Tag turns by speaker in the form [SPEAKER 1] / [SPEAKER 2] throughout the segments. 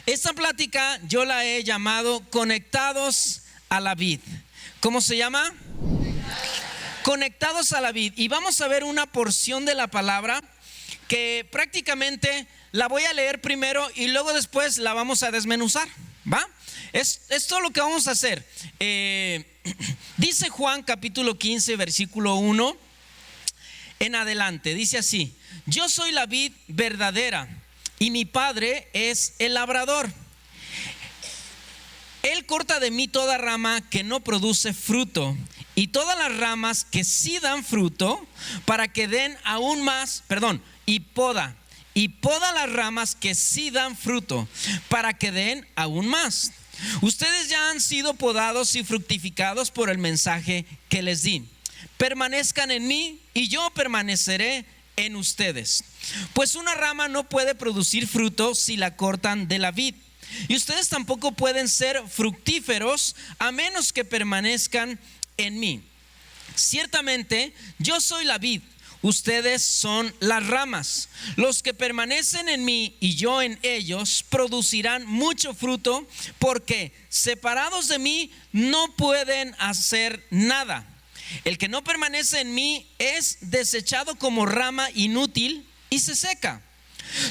[SPEAKER 1] Esta plática yo la he llamado Conectados a la Vid. ¿Cómo se llama? Conectados a la Vid. Y vamos a ver una porción de la palabra que prácticamente la voy a leer primero y luego después la vamos a desmenuzar, ¿va? Es todo lo que vamos a hacer. Dice Juan capítulo 15 versículo 1 en adelante. Dice así: yo soy la vid verdadera y mi Padre es el labrador. Él corta de mí toda rama que no produce fruto, y todas las ramas que sí dan fruto, para que den aún más, y poda las ramas que sí dan fruto, para que den aún más. Ustedes ya han sido podados y fructificados por el mensaje que les di. Permanezcan en mí y yo permaneceré en ustedes. Pues una rama no puede producir fruto si la cortan de la vid, y ustedes tampoco pueden ser fructíferos a menos que permanezcan en mí. Ciertamente yo soy la vid, ustedes son las ramas. Los que permanecen en mí y yo en ellos producirán mucho fruto, porque separados de mí no pueden hacer nada. El que no permanece en mí es desechado como rama inútil y se seca.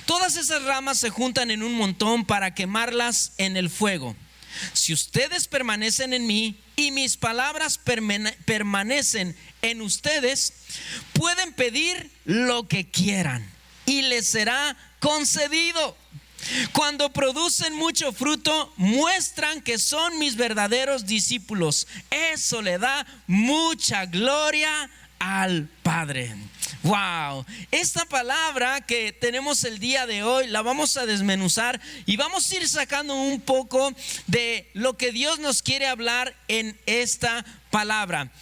[SPEAKER 1] Todas esas ramas se juntan en un montón para quemarlas en el fuego. Si ustedes permanecen en mí y mis palabras permanecen en ustedes, pueden pedir lo que quieran y les será concedido. Cuando producen mucho fruto, muestran que son mis verdaderos discípulos. Eso le da mucha gloria al Padre. Wow, esta palabra que tenemos el día de hoy la vamos a desmenuzar y vamos a ir sacando un poco de lo que Dios nos quiere hablar en esta palabra.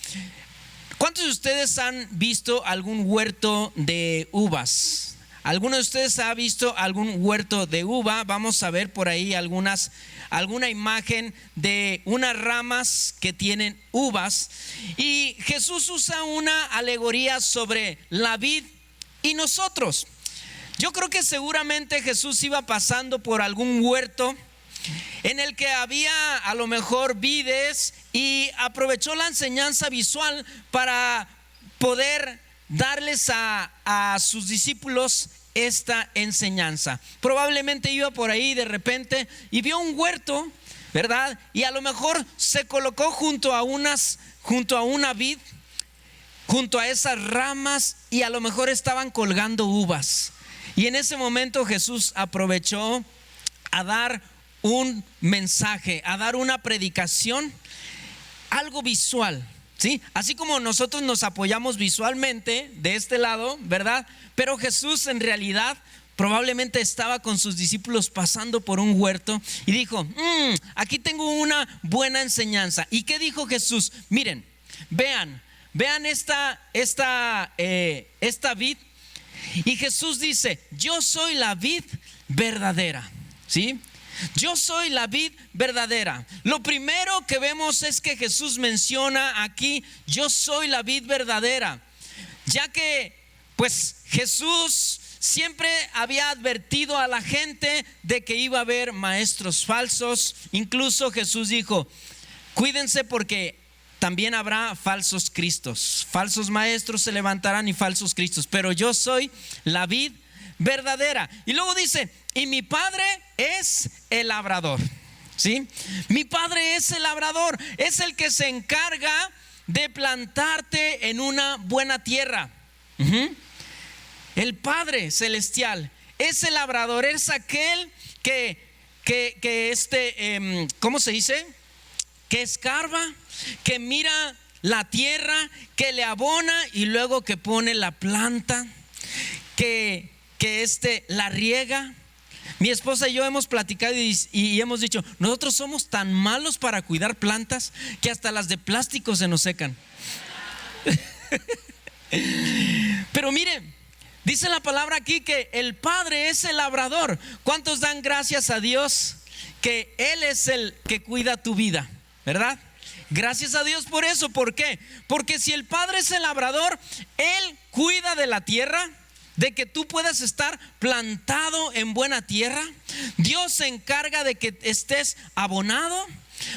[SPEAKER 1] ¿Cuántos de ustedes han visto algún huerto de uvas? ¿Alguno de ustedes ha visto algún huerto de uva? Vamos a ver por ahí alguna imagen de unas ramas que tienen uvas. Y Jesús usa una alegoría sobre la vid y nosotros. Yo creo que seguramente Jesús iba pasando por algún huerto en el que había a lo mejor vides, y aprovechó la enseñanza visual para poder darles a sus discípulos esta enseñanza. Probablemente iba por ahí de repente y vio un huerto, ¿verdad? Y a lo mejor se colocó junto a una vid, junto a esas ramas, y a lo mejor estaban colgando uvas. Y en ese momento Jesús aprovechó a dar un mensaje, a dar una predicación, algo visual, ¿sí? Así como nosotros nos apoyamos visualmente de este lado, ¿verdad? Pero Jesús en realidad probablemente estaba con sus discípulos pasando por un huerto y dijo: aquí tengo una buena enseñanza. ¿Y qué dijo Jesús? Miren, vean esta vid. Y Jesús dice: yo soy la vid verdadera, ¿sí? Yo soy la vid verdadera. Lo primero que vemos es que Jesús menciona aquí: yo soy la vid verdadera, ya que pues Jesús siempre había advertido a la gente de que iba a haber maestros falsos. Incluso Jesús dijo: cuídense, porque también habrá falsos cristos, falsos maestros se levantarán y falsos cristos, pero yo soy la vid verdadera. Y luego dice: y mi Padre es el labrador, ¿sí? Mi Padre es el labrador, es el que se encarga de plantarte en una buena tierra. El Padre celestial es el labrador, es aquel ¿cómo se dice? Que escarba, que mira la tierra, que le abona y luego que pone la planta, que la riega. Mi esposa y yo hemos platicado y hemos dicho: nosotros somos tan malos para cuidar plantas que hasta las de plástico se nos secan. Pero miren, dice la palabra aquí que el Padre es el labrador. ¿Cuántos dan gracias a Dios que Él es el que cuida tu vida, verdad? Gracias a Dios por eso. ¿Por qué? Porque si el Padre es el labrador, Él cuida de la tierra, de que tú puedas estar plantado en buena tierra. Dios se encarga de que estés abonado.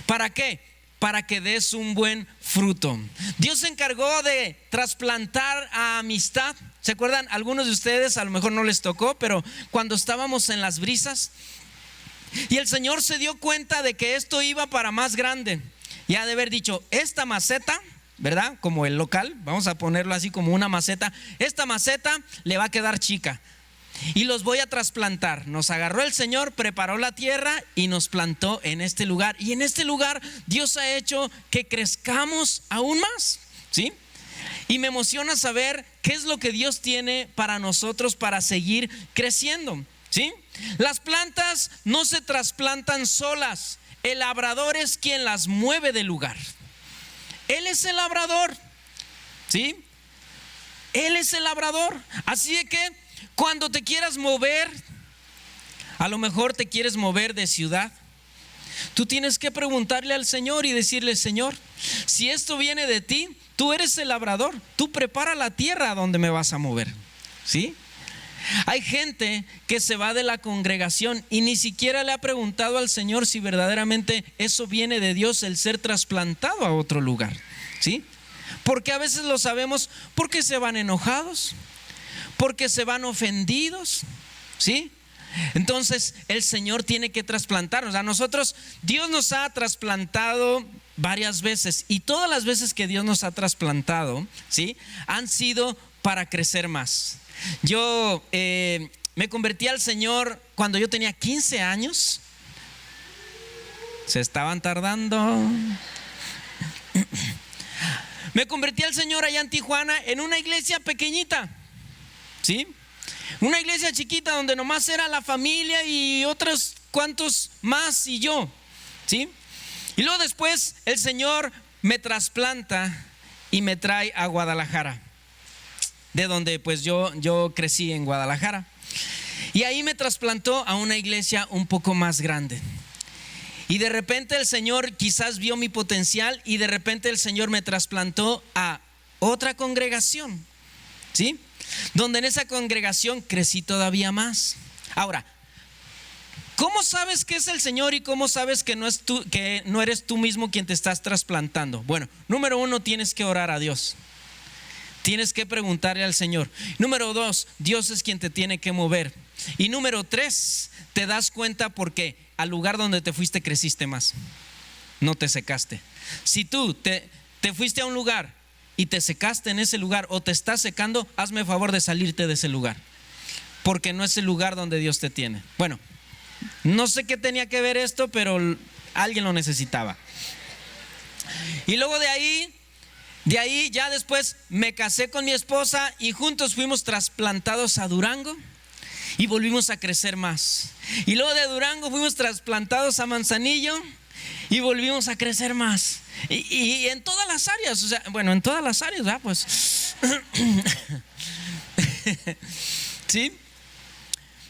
[SPEAKER 1] ¿Para qué? Para que des un buen fruto. Dios se encargó de trasplantar a amistad. ¿Se acuerdan? Algunos de ustedes a lo mejor no les tocó, pero cuando estábamos en las brisas y el Señor se dio cuenta de que esto iba para más grande, y ha de haber dicho: esta maceta, ¿verdad? Como el local, vamos a ponerlo así como una maceta. Esta maceta le va a quedar chica y los voy a trasplantar. Nos agarró el Señor, preparó la tierra y nos plantó en este lugar. Y en este lugar Dios ha hecho que crezcamos aún más, ¿sí? Y me emociona saber qué es lo que Dios tiene para nosotros para seguir creciendo, ¿sí? Las plantas no se trasplantan solas. El labrador es quien las mueve del lugar. Él es el labrador, ¿sí? Él es el labrador. Así de que cuando te quieras mover, a lo mejor te quieres mover de ciudad, tú tienes que preguntarle al Señor y decirle: Señor, si esto viene de ti, tú eres el labrador, tú prepara la tierra a donde me vas a mover, ¿sí? Hay gente que se va de la congregación y ni siquiera le ha preguntado al Señor si verdaderamente eso viene de Dios, el ser trasplantado a otro lugar, ¿sí? Porque a veces lo sabemos porque se van enojados, porque se van ofendidos, ¿sí? Entonces el Señor tiene que trasplantarnos. A nosotros Dios nos ha trasplantado varias veces, y todas las veces que Dios nos ha trasplantado, ¿sí?, han sido para crecer más. Yo me convertí al Señor cuando yo tenía 15 años. Se estaban tardando. Me convertí al Señor allá en Tijuana, en una iglesia pequeñita, ¿sí? Una iglesia chiquita donde nomás era la familia y otros cuantos más y yo, ¿sí? Y luego después el Señor me trasplanta y me trae a Guadalajara, de donde pues yo crecí en Guadalajara. Y ahí me trasplantó a una iglesia un poco más grande. Y de repente el Señor quizás vio mi potencial, y de repente el Señor me trasplantó a otra congregación, ¿sí? Donde en esa congregación crecí todavía más. Ahora, ¿cómo sabes que es el Señor y cómo sabes que no eres tú mismo quien te estás trasplantando? Bueno, número uno, tienes que orar a Dios. Tienes que preguntarle al Señor. Número dos, Dios es quien te tiene que mover. Y número tres, te das cuenta porque al lugar donde te fuiste creciste más, no te secaste. Si tú te fuiste a un lugar y te secaste en ese lugar, o te estás secando, hazme favor de salirte de ese lugar, porque no es el lugar donde Dios te tiene. Bueno, no sé qué tenía que ver esto, pero alguien lo necesitaba. Y luego de ahí ya después me casé con mi esposa y juntos fuimos trasplantados a Durango y volvimos a crecer más. Y luego de Durango fuimos trasplantados a Manzanillo y volvimos a crecer más. Y en todas las áreas, o sea, bueno, en todas las áreas, ¿verdad? Pues ¿sí?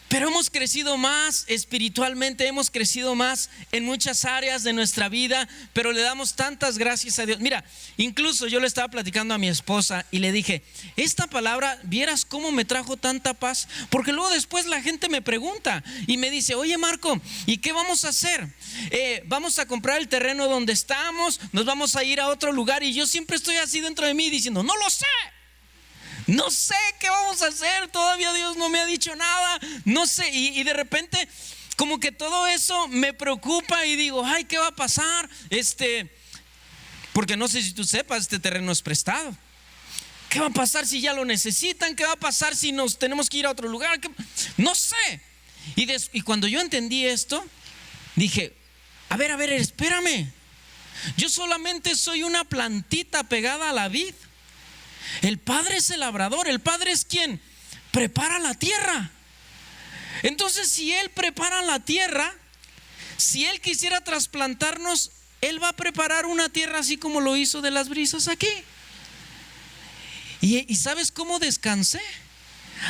[SPEAKER 1] Pero hemos crecido más espiritualmente, hemos crecido más en muchas áreas de nuestra vida, pero le damos tantas gracias a Dios. Mira, incluso yo le estaba platicando a mi esposa y le dije: esta palabra, vieras cómo me trajo tanta paz, porque luego después la gente me pregunta y me dice: oye Marco, ¿y qué vamos a hacer? Vamos a comprar el terreno donde estamos, nos vamos a ir a otro lugar. Y yo siempre estoy así dentro de mí diciendo: no lo sé. No sé qué vamos a hacer, todavía Dios no me ha dicho nada, no sé. Y de repente como que todo eso me preocupa y digo: ay, ¿qué va a pasar? Porque no sé si tú sepas, este terreno es prestado. ¿Qué va a pasar si ya lo necesitan? ¿Qué va a pasar si nos tenemos que ir a otro lugar? No sé. Y cuando yo entendí esto, dije: a ver, espérame. Yo solamente soy una plantita pegada a la vid. El Padre es el labrador, el Padre es quien prepara la tierra. Entonces, si Él prepara la tierra, si Él quisiera trasplantarnos, Él va a preparar una tierra así como lo hizo de las brisas aquí. ¿Y sabes cómo descansé?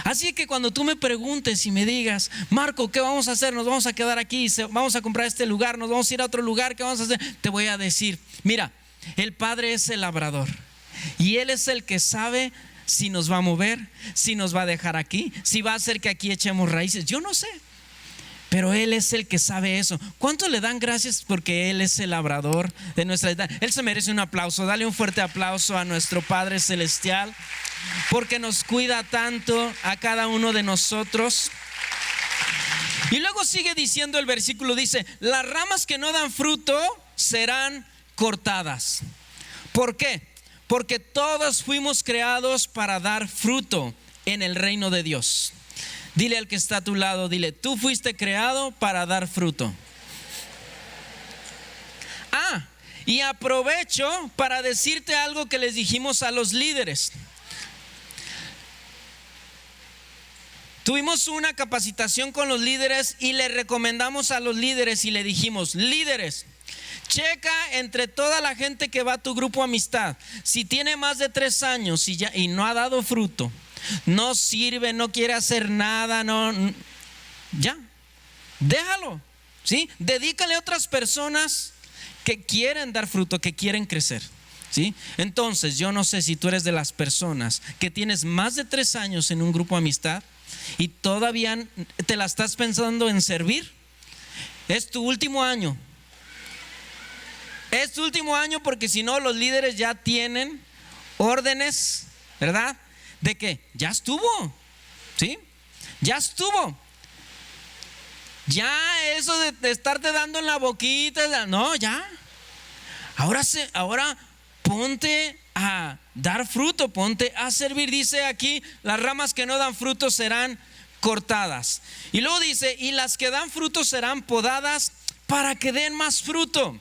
[SPEAKER 1] Así que cuando tú me preguntes y me digas: Marco, ¿qué vamos a hacer? Nos vamos a quedar aquí, vamos a comprar este lugar, nos vamos a ir a otro lugar, ¿qué vamos a hacer? Te voy a decir: mira, el Padre es el labrador y Él es el que sabe si nos va a mover, si nos va a dejar aquí, si va a hacer que aquí echemos raíces. Yo no sé, pero Él es el que sabe eso. ¿Cuánto le dan gracias porque Él es el labrador de nuestra vida? Él se merece un aplauso. Dale un fuerte aplauso a nuestro Padre Celestial, porque nos cuida tanto a cada uno de nosotros. Y luego sigue diciendo el versículo, dice: las ramas que no dan fruto serán cortadas. ¿Por qué? Porque todos fuimos creados para dar fruto en el reino de Dios. Dile al que está a tu lado, dile: tú fuiste creado para dar fruto. Y aprovecho para decirte algo que les dijimos a los líderes. Tuvimos una capacitación con los líderes y le recomendamos a los líderes y le dijimos: líderes, checa entre toda la gente que va a tu grupo amistad, si tiene más de 3 años y no ha dado fruto, no sirve, no quiere hacer nada, ya, déjalo, ¿sí? Dedícale a otras personas que quieren dar fruto, que quieren crecer, ¿sí? Entonces, yo no sé si tú eres de las personas que tienes más de 3 años en un grupo amistad y todavía te la estás pensando en servir. Es tu último año. Es tu último año, porque si no, los líderes ya tienen órdenes, ¿verdad? De que ya estuvo, ¿sí? Ya estuvo. Ya eso de estarte dando en la boquita, no, ya. Ahora ponte a dar fruto, ponte a servir. Dice aquí: las ramas que no dan fruto serán cortadas. Y luego dice: y las que dan fruto serán podadas para que den más fruto.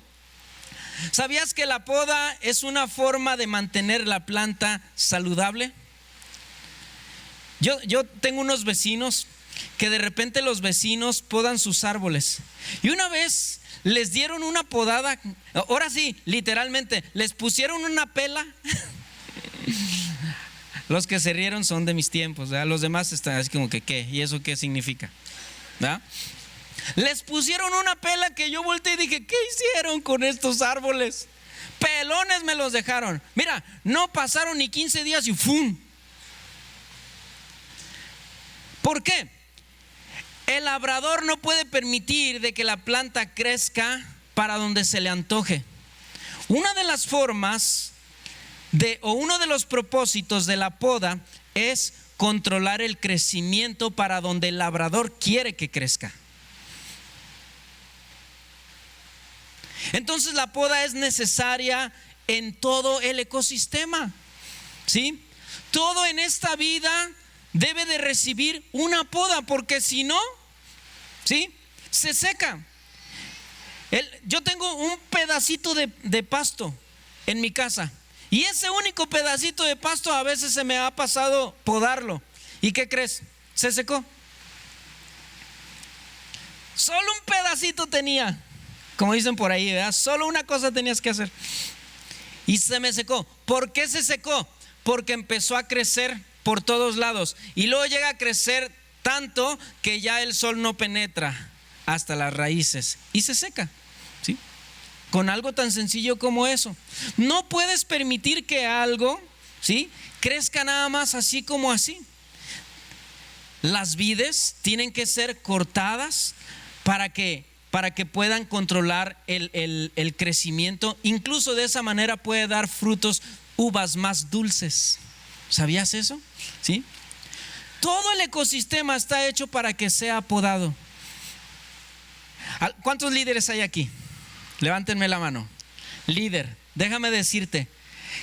[SPEAKER 1] ¿Sabías que la poda es una forma de mantener la planta saludable? Yo tengo unos vecinos que de repente los vecinos podan sus árboles, y una vez les dieron una podada, ahora sí, literalmente, les pusieron una pela. Los que se rieron son de mis tiempos, ¿verdad? Los demás están así como que ¿qué? ¿Y eso qué significa? ¿Verdad? Les pusieron una pela que yo volteé y dije: ¿qué hicieron con estos árboles? Pelones me los dejaron. Mira, no pasaron ni 15 días y ¡fum! ¿Por qué? El labrador no puede permitir de que la planta crezca para donde se le antoje. Una de las formas uno de los propósitos de la poda es controlar el crecimiento para donde el labrador quiere que crezca. Entonces la poda es necesaria en todo el ecosistema, ¿sí? Todo en esta vida debe de recibir una poda, porque si no, ¿sí?, se seca. Yo tengo un pedacito de pasto en mi casa, y ese único pedacito de pasto a veces se me ha pasado podarlo. ¿Y qué crees? Se secó. Solo un pedacito tenía, como dicen por ahí, ¿verdad? Solo una cosa tenías que hacer y se me secó. ¿Por qué se secó? Porque empezó a crecer por todos lados, y luego llega a crecer tanto que ya el sol no penetra hasta las raíces y se seca, ¿sí? Con algo tan sencillo como eso. No puedes permitir que algo, ¿sí?, crezca nada más así como así. Las vides tienen que ser cortadas para que puedan controlar el crecimiento. Incluso de esa manera puede dar frutos, uvas más dulces. ¿Sabías eso? ¿Sí? Todo el ecosistema está hecho para que sea podado. ¿Cuántos líderes hay aquí? Levántenme la mano. Líder, déjame decirte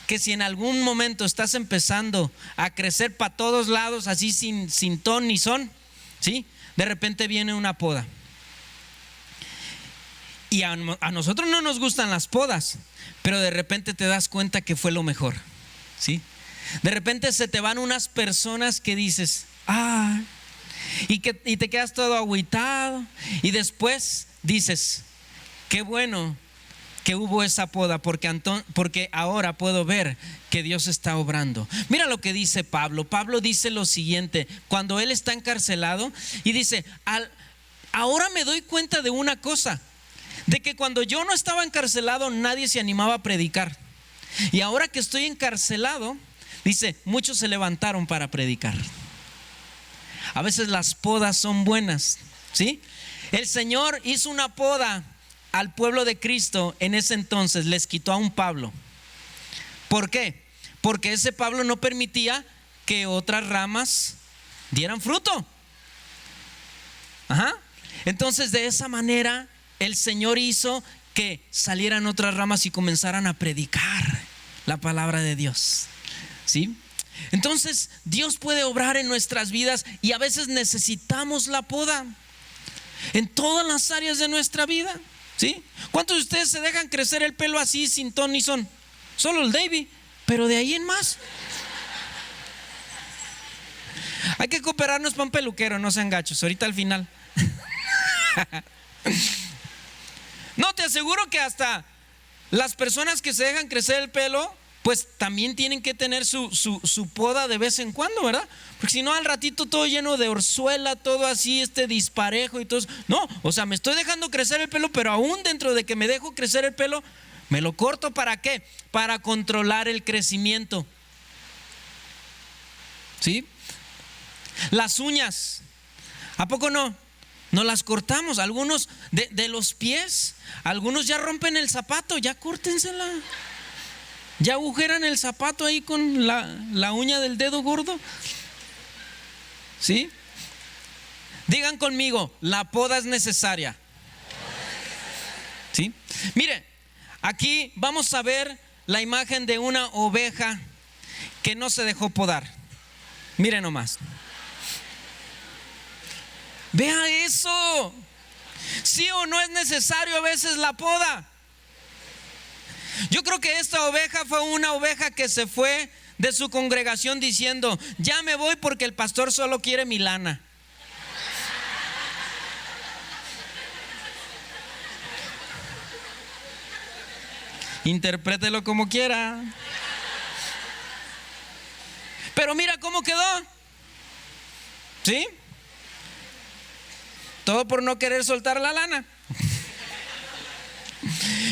[SPEAKER 1] que si en algún momento estás empezando a crecer para todos lados, así sin ton ni son, ¿sí?, de repente viene una poda. Y a nosotros no nos gustan las podas, pero de repente te das cuenta que fue lo mejor, ¿sí? De repente se te van unas personas que dices, y te quedas todo agüitado, y después dices, qué bueno que hubo esa poda, porque ahora puedo ver que Dios está obrando. Mira lo que dice Pablo. Pablo dice lo siguiente, cuando él está encarcelado, y dice: ahora me doy cuenta de una cosa, de que cuando yo no estaba encarcelado nadie se animaba a predicar, y ahora que estoy encarcelado Dice, muchos se levantaron para predicar. A veces las podas son buenas, ¿sí? El Señor hizo una poda al pueblo de Cristo en ese entonces, les quitó a un Pablo. ¿Por qué? Porque ese Pablo no permitía que otras ramas dieran fruto. Entonces, de esa manera el Señor hizo que salieran otras ramas y comenzaran a predicar la palabra de Dios, ¿sí? Entonces Dios puede obrar en nuestras vidas y a veces necesitamos la poda en todas las áreas de nuestra vida, ¿sí? ¿Cuántos de ustedes se dejan crecer el pelo así sin ton ni son? Solo el David, pero de ahí en más. Hay que cooperarnos para un peluquero, no sean gachos, ahorita al final. No, te aseguro que hasta las personas que se dejan crecer el pelo, pues también tienen que tener su poda de vez en cuando, ¿verdad? Porque si no, al ratito todo lleno de orzuela, todo así, disparejo y todo eso. No, o sea, me estoy dejando crecer el pelo, pero aún dentro de que me dejo crecer el pelo, me lo corto. ¿Para qué? Para controlar el crecimiento, ¿sí? Las uñas, ¿a poco no? No las cortamos. Algunos de los pies, algunos ya rompen el zapato, ya córtensela. Ya agujeran el zapato ahí con la uña del dedo gordo, ¿sí? Digan conmigo, la poda es necesaria, ¿sí? Mire, aquí vamos a ver la imagen de una oveja que no se dejó podar. Mire nomás. Vea eso. ¿Sí o no es necesario a veces la poda? Yo creo que esta oveja fue una oveja que se fue de su congregación diciendo, ya me voy porque el pastor solo quiere mi lana. Interprételo como quiera. Pero mira cómo quedó, ¿sí? Todo por no querer soltar la lana.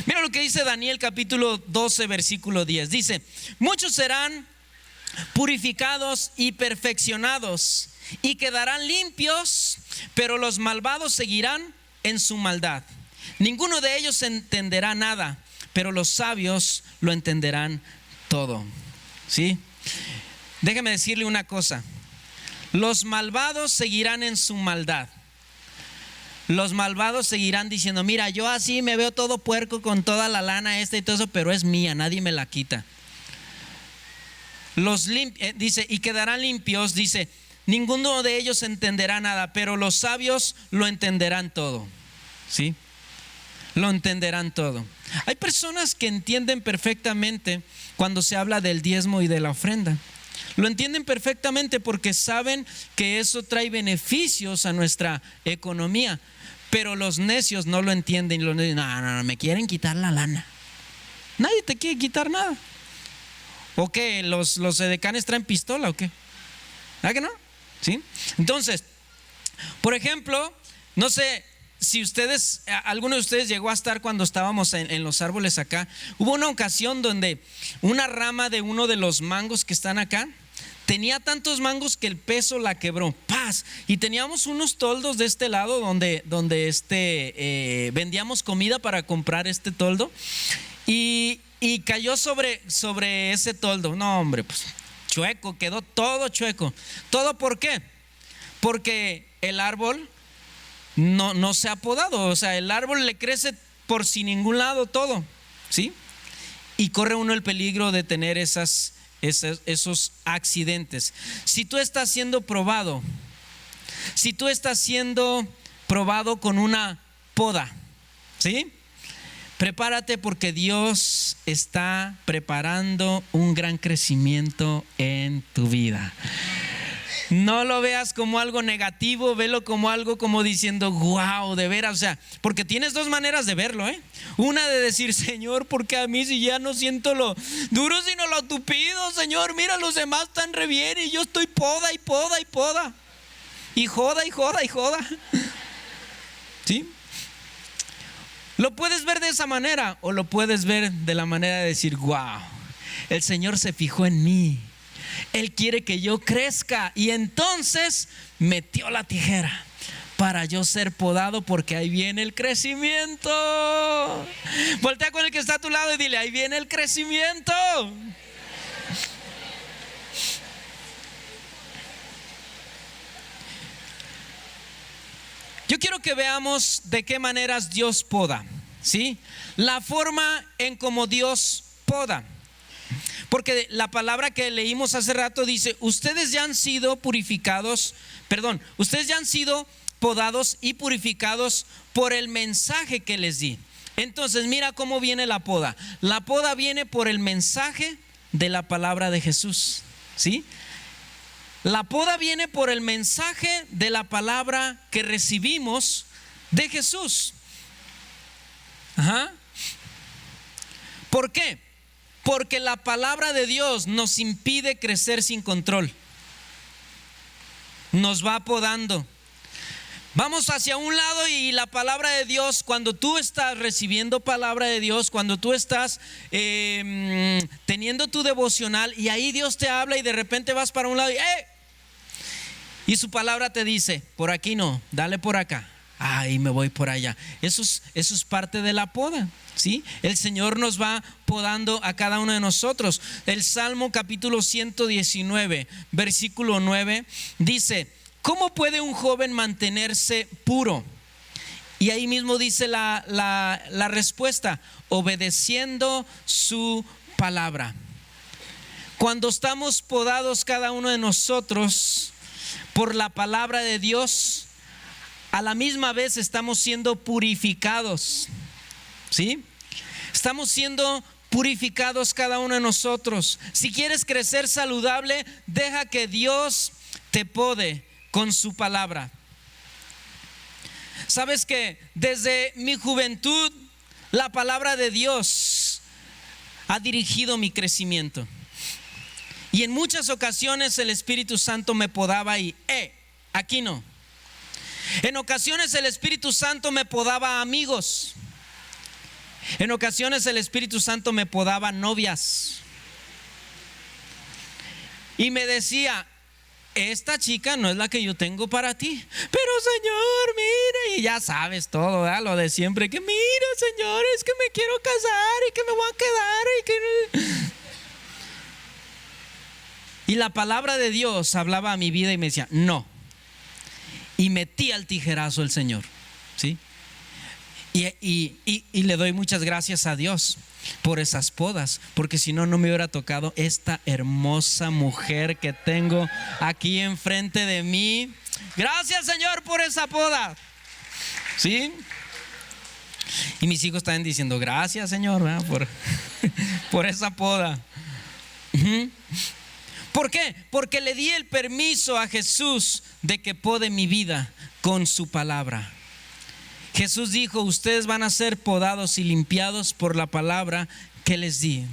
[SPEAKER 1] Mira lo que dice Daniel capítulo 12 versículo 10. Dice, muchos serán purificados y perfeccionados y quedarán limpios, pero los malvados seguirán en su maldad. Ninguno de ellos entenderá nada, pero los sabios lo entenderán todo, ¿sí? Déjeme decirle una cosa. Los malvados seguirán en su maldad. Los malvados seguirán diciendo, mira, yo así me veo todo puerco con toda la lana y todo eso, pero es mía, nadie me la quita. Dice, y quedarán limpios, dice, ninguno de ellos entenderá nada, pero los sabios lo entenderán todo, ¿sí? Lo entenderán todo. Hay personas que entienden perfectamente cuando se habla del diezmo y de la ofrenda. Lo entienden perfectamente porque saben que eso trae beneficios a nuestra economía. Pero los necios no lo entienden. No, me quieren quitar la lana. Nadie te quiere quitar nada. ¿O qué? ¿Los edecanes traen pistola o qué? ¿Verdad que no? ¿Sí? Entonces, por ejemplo, no sé si alguno de ustedes llegó a estar cuando estábamos en los árboles acá. Hubo una ocasión donde una rama de uno de los mangos que están acá tenía tantos mangos que el peso la quebró. ¡Paz! Y teníamos unos toldos de este lado donde vendíamos comida para comprar este toldo. Y cayó sobre ese toldo. No, hombre, pues chueco, quedó todo chueco. ¿Todo por qué? Porque el árbol no se ha podado. O sea, el árbol le crece por sin ningún lado todo, ¿sí? Y corre uno el peligro de tener esos accidentes. Si tú estás siendo probado, con una poda, ¿sí? Prepárate porque Dios está preparando un gran crecimiento en tu vida. No lo veas como algo negativo, velo como algo como diciendo, wow, de veras, o sea, porque tienes dos maneras de verlo, ¿eh? Una de decir, Señor, porque a mí si ya no siento lo duro sino lo tupido, Señor, mira, los demás están re bien y yo estoy poda y poda y poda y joda y joda y joda, ¿sí? Lo puedes ver de esa manera o lo puedes ver de la manera de decir, wow, el Señor se fijó en mí. Él quiere que yo crezca. Y entonces metió la tijera para yo ser podado, porque ahí viene el crecimiento. Voltea con el que está a tu lado y dile: ahí viene el crecimiento. Yo quiero que veamos de qué maneras Dios poda, ¿sí? La forma en cómo Dios poda. Porque la palabra que leímos hace rato dice: ustedes ya han sido ustedes ya han sido podados y purificados por el mensaje que les di. Entonces mira cómo viene la poda. La poda viene por el mensaje de la palabra de Jesús, ¿sí? La poda viene por el mensaje de la palabra que recibimos de Jesús. ¿Por qué? Porque la palabra de Dios nos impide crecer sin control. Nos va podando. Vamos hacia un lado y la palabra de Dios, cuando tú estás recibiendo palabra de Dios, cuando tú estás teniendo tu devocional y ahí Dios te habla y de repente vas para un lado y su palabra te dice: por aquí no, dale por acá. Y me voy por allá. Eso es parte de la poda, ¿sí? El Señor nos va podando a cada uno de nosotros. El Salmo capítulo 119, versículo 9 dice: ¿cómo puede un joven mantenerse puro? Y ahí mismo dice la respuesta: obedeciendo su palabra. Cuando estamos podados cada uno de nosotros por la palabra de Dios, a la misma vez estamos siendo purificados, ¿sí? Estamos siendo purificados cada uno de nosotros. Si quieres crecer saludable, deja que Dios te pode con su palabra. Sabes que desde mi juventud la palabra de Dios ha dirigido mi crecimiento. Y en muchas ocasiones el Espíritu Santo me podaba y aquí no. En ocasiones el Espíritu Santo me podaba amigos. En ocasiones el Espíritu Santo me podaba novias. Y me decía: esta chica no es la que yo tengo para ti. Pero Señor, mire, y ya sabes todo, ¿verdad? Lo de siempre, que mira, Señor, es que me quiero casar y que me voy a quedar y que... Y la palabra de Dios hablaba a mi vida y me decía: no. Y metía el tijerazo el Señor, ¿sí? Y le doy muchas gracias a Dios por esas podas, porque si no, no me hubiera tocado esta hermosa mujer que tengo aquí enfrente de mí. Gracias, Señor, por esa poda, ¿sí? Y mis hijos están diciendo: gracias, Señor, por esa poda. ¿Por qué? Porque le di el permiso a Jesús de que pode mi vida con su palabra. Jesús dijo: ustedes van a ser podados y limpiados por la palabra que les di.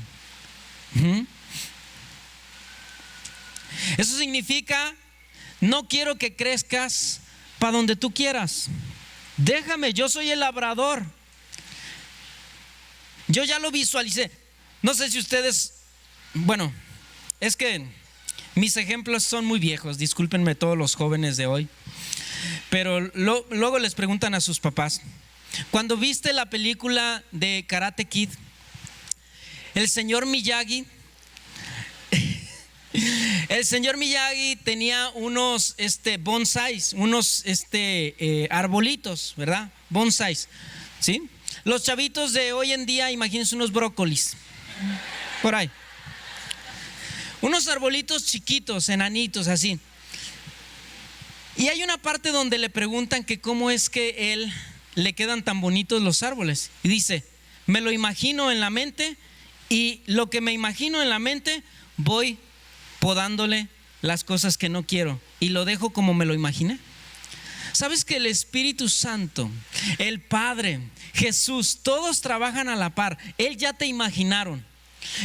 [SPEAKER 1] Eso significa: no quiero que crezcas para donde tú quieras. Déjame, yo soy el labrador. Yo ya lo visualicé. No sé si ustedes, es que mis ejemplos son muy viejos, discúlpenme todos los jóvenes de hoy, pero luego les preguntan a sus papás: cuando viste la película de Karate Kid, el señor Miyagi tenía unos bonsais, unos arbolitos, ¿verdad? Bonsais, ¿sí? Los chavitos de hoy en día, imagínense unos brócolis por ahí. Unos arbolitos chiquitos, enanitos, así. Y hay una parte donde le preguntan que cómo es que él le quedan tan bonitos los árboles. Y dice: me lo imagino en la mente, y lo que me imagino en la mente voy podándole las cosas que no quiero y lo dejo como me lo imaginé. ¿Sabes que el Espíritu Santo, el Padre, Jesús, todos trabajan a la par? Él ya te imaginaron.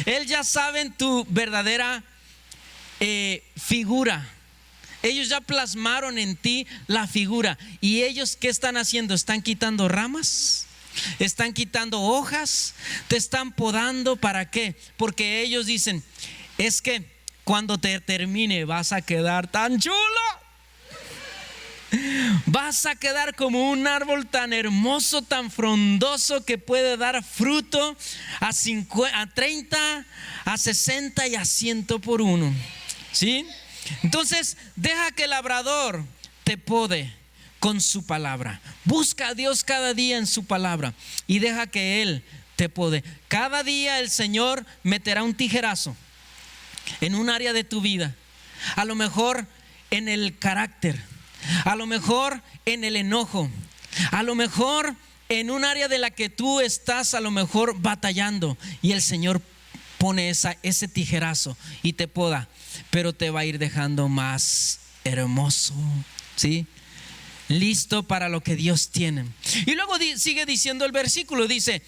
[SPEAKER 1] Él ya saben tu verdadera figura. Ellos ya plasmaron en ti la figura. ¿Y ellos qué están haciendo? Están quitando ramas, están quitando hojas, te están podando. ¿Para qué? Porque ellos dicen: es que cuando te termine vas a quedar tan chulo. Vas a quedar como un árbol tan hermoso, tan frondoso, que puede dar fruto a 30, a 60 y a 100 por uno. ¿Sí? Entonces, deja que el labrador te pode con su palabra. Busca a Dios cada día en su palabra y deja que Él te pode. Cada día el Señor meterá un tijerazo en un área de tu vida. A lo mejor en el carácter, a lo mejor en el enojo, a lo mejor en un área de la que tú estás a lo mejor batallando, y el Señor pone ese tijerazo y te poda, pero te va a ir dejando más hermoso, ¿sí? Listo para lo que Dios tiene. Y luego sigue diciendo el versículo, dice,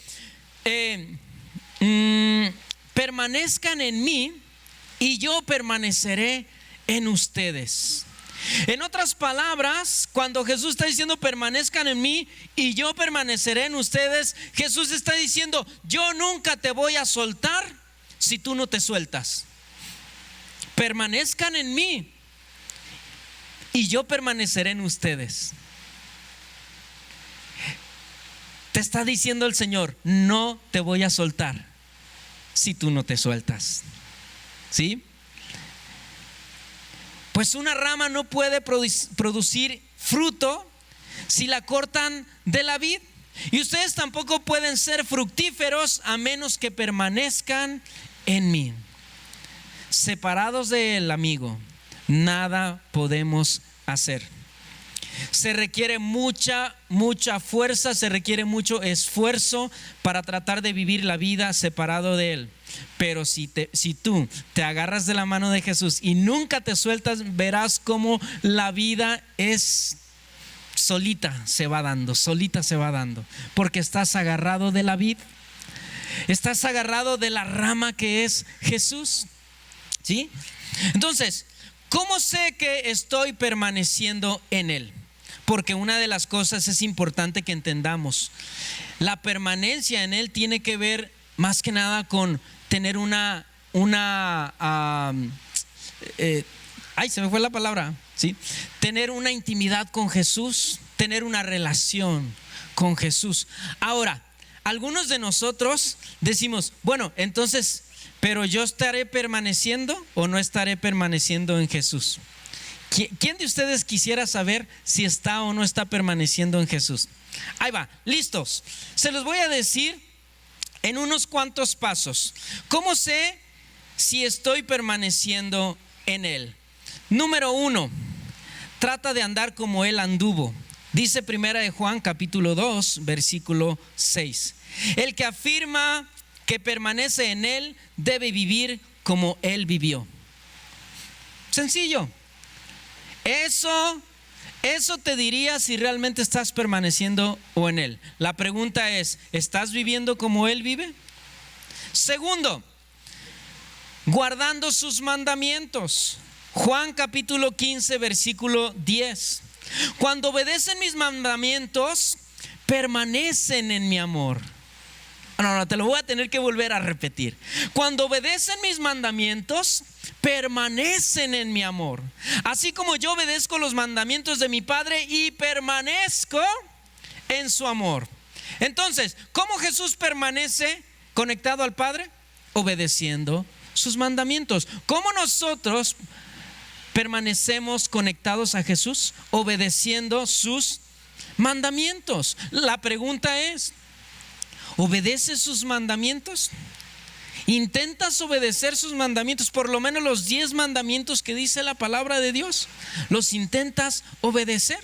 [SPEAKER 1] permanezcan en mí y yo permaneceré en ustedes. En otras palabras, cuando Jesús está diciendo permanezcan en mí y yo permaneceré en ustedes, Jesús está diciendo, yo nunca te voy a soltar si tú no te sueltas. Permanezcan en mí y yo permaneceré en ustedes. Te está diciendo el Señor, no te voy a soltar si tú no te sueltas. ¿Sí? Pues una rama no puede producir fruto si la cortan de la vid. Y ustedes tampoco pueden ser fructíferos a menos que permanezcan en mí. Separados de Él, amigo, nada podemos hacer. Se requiere mucha fuerza, se requiere mucho esfuerzo para tratar de vivir la vida separado de Él. Pero si tú te agarras de la mano de Jesús y nunca te sueltas, verás cómo la vida es solita se va dando, porque estás agarrado de la vid, estás agarrado de la rama que es Jesús. ¿Sí? Entonces, ¿cómo sé que estoy permaneciendo en Él? Porque una de las cosas es importante que entendamos. La permanencia en Él tiene que ver más que nada con tener se me fue la palabra, ¿sí? Tener una intimidad con Jesús, tener una relación con Jesús. Ahora, algunos de nosotros decimos, bueno, entonces, pero yo estaré permaneciendo o no estaré permaneciendo en Jesús. ¿Quién de ustedes quisiera saber si está o no está permaneciendo en Jesús? Ahí va, listos. Se los voy a decir en unos cuantos pasos. ¿Cómo sé si estoy permaneciendo en Él? Número 1, trata de andar como Él anduvo. Dice 1 de Juan capítulo 2 versículo 6. El que afirma que permanece en Él debe vivir como Él vivió. Sencillo. Eso te diría si realmente estás permaneciendo o en Él. La pregunta es, ¿estás viviendo como Él vive? Segundo, guardando sus mandamientos. Juan capítulo 15 versículo 10. Cuando obedecen mis mandamientos, permanecen en mi amor. No, te lo voy a tener que volver a repetir. Cuando obedecen mis mandamientos, permanecen en mi amor, así como yo obedezco los mandamientos de mi Padre y permanezco en su amor. Entonces, ¿cómo Jesús permanece conectado al Padre? Obedeciendo sus mandamientos. ¿Cómo nosotros permanecemos conectados a Jesús? Obedeciendo sus mandamientos. La pregunta es, ¿obedeces sus mandamientos? ¿Intentas obedecer sus mandamientos? Por lo menos los 10 mandamientos que dice la palabra de Dios, ¿los intentas obedecer?